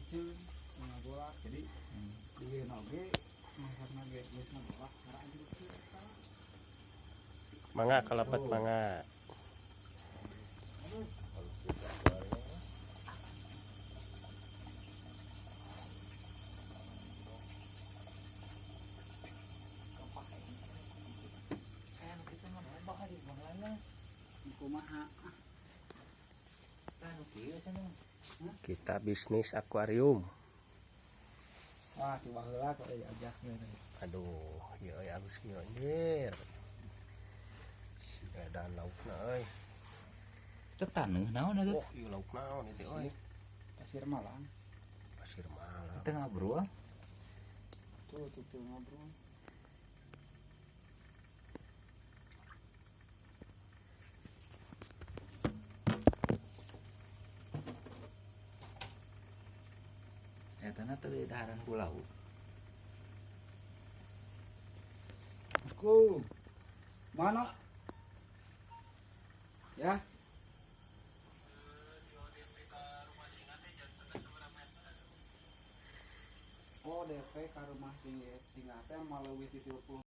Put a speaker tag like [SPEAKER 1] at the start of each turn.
[SPEAKER 1] kecil ngagolak jadi di noge masak nage geus ngagolak karena anjing
[SPEAKER 2] Mangga kalapet mangga.
[SPEAKER 1] kumaha
[SPEAKER 2] Kita bisnis akuarium.
[SPEAKER 1] wah tiba heula kok ajak
[SPEAKER 2] Aduh, ieu Agus kieu anjir. Si edan laukna euy.
[SPEAKER 3] Tetaneuh naon eta?
[SPEAKER 2] Oh, ieu lauk naon ieu teh euy?
[SPEAKER 1] pasir malang
[SPEAKER 2] Pasir malam.
[SPEAKER 3] Teu ngabrol.
[SPEAKER 1] tuh ngobrol
[SPEAKER 3] Eta na teu daharan pulau.
[SPEAKER 1] aku mana ya oh DP ka rumah singa teh malah wit 30